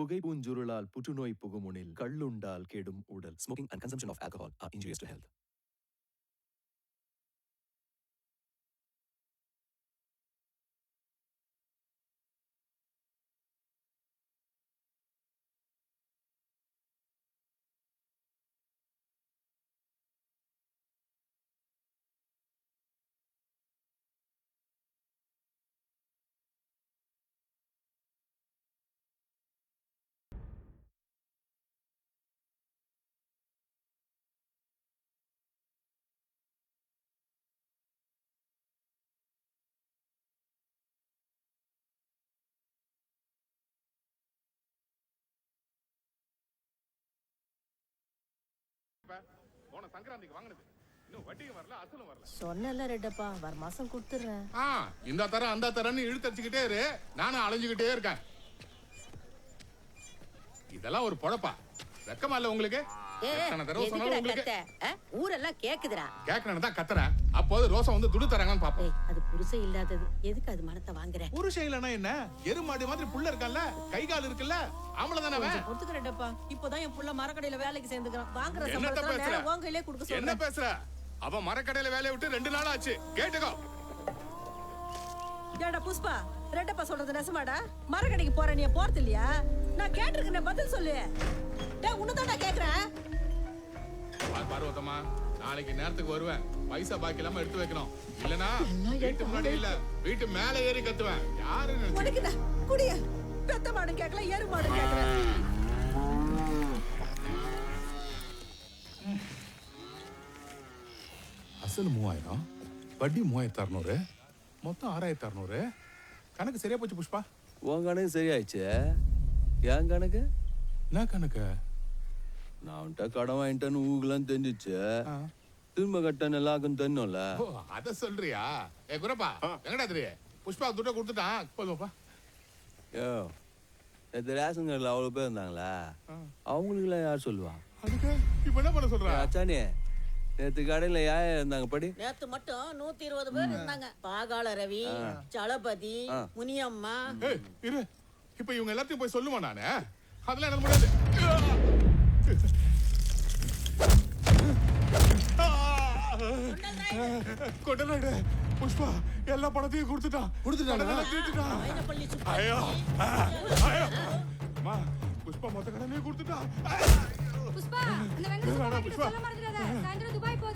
புகை பூஞ்சுருளால் புற்றுநோய் புகுமுனில் கள்ளுண்டால் கெடும் உடல். Smoking and consumption of alcohol are injurious to health. போன சங்கராந்திக்கு வாங்குனது இன்னும் வட்டியும் வரல அசலும் வரல. சொன்னல ரெட்டப்பா வர மாசம் கொடுத்துறேன். இந்த தரம் அந்த தரம்னு இழுத்தடிச்சுக்கிட்டே இரு, நானும் அலைஞ்சுக்கிட்டே இருக்கேன். இதெல்லாம் ஒரு பொழப்பா? வெக்கமா இல்ல உங்களுக்கு? ஊரெல்லாம் கேக்குதுடா. கேக்குறேன்னு தான் கத்துறேன். அப்போது ரோசம் வந்து துடு தராங்கன்னு பாப்போம். அது புருஷன் இல்லாதது, எதுக்கு அது மனத்தை வாங்குற? புருஷன் இல்லனா என்ன, எருமாடு மாதிரி புள்ள இருக்கல்ல, கை கால் இருக்குல்ல, ஆம்பள தானே அவன். பொறுத்துக்க ரெட்டப்பா, இப்போதான் என் புள்ள மரக்கடையில வேலைக்கு சேர்ந்துக்கிறான். வாங்குற சம்பளத்துல நேரா வாங்கலே கொடுக்க சொல்றேன். என்ன பேசுற? அவன் மரக்கடையில வேலைய விட்டு 2 நாள் ஆச்சு. கேட்டுக்கோ. ஏடா புஷ்பா, ரெட்டப்பா சொல்றது நெசமாடா? மரக்கடைக்கு போற நீ போறது இல்லையா? நான் கேட்டிருக்கேன், பதில் சொல்லு. டேய் உன்னதான் நான் கேக்குறேன். பார்வதம்மா, நாளைக்கு நேரத்துக்கு வருவேன். பைசா பாக்கி இல்லாம எடுத்து வைக்கணும். இல்லனா வீட்டு முன்னாடி இல்ல, வீட்டு மேல ஏறி கத்துவேன். யாரு நினைச்சீங்க? குடிய பெத்த மாடு கேக்கல, ஏறு மாடு கேக்குற. அசல் 3000, வட்டி 3600, மொத்தம் 6600. கணக்கு சரியா போச்சு புஷ்பா? உன் கணக்கு சரியாயிடுச்சு. என் கணக்கு என்ன கணக்கு? நான் கடன் வாங்கிட்டேன்னு ஊகலாம் தெரிஞ்சிச்சு. திரும்ப கட்டன்னு எல்லாருக்கும் தெரியும்ல. அத சொல்றியா? குரப்பா எங்கடா தெரியும்? புஷ்பா துட்ட கொடுத்துட்டான். போதும்ப்பா. யோ, நேற்று ரேஷன் கார்டில் அவ்வளோ பேர் இருந்தாங்களா? அவங்களுக்குலாம் யார் சொல்லுவா? அதுக்கு இப்ப என்ன பண்ண சொல்ற? அச்சானே, நேற்று கடையில் யார் இருந்தாங்க படி? நேத்து மட்டும் 120 பேர் இருந்தாங்க. பாகால ரவி, சலபதி, முனியம்மா. இரு, இப்ப இவங்க எல்லாத்தையும் போய் சொல்லுவான் நானு. அதெல்லாம் எனக்கு முடியாது. கொண்டலாடு புஷ்பா எல்லா பணத்தையும் கொடுத்துட்டான். ஐயோ அம்மா, புஷ்பா மொத்த கடனையும் கொடுத்துட்டான். புஷ்பா, அந்த வெங்கடேஷ் சொல்ல மறந்துடாத. சாயந்தரம் துபாய் போ.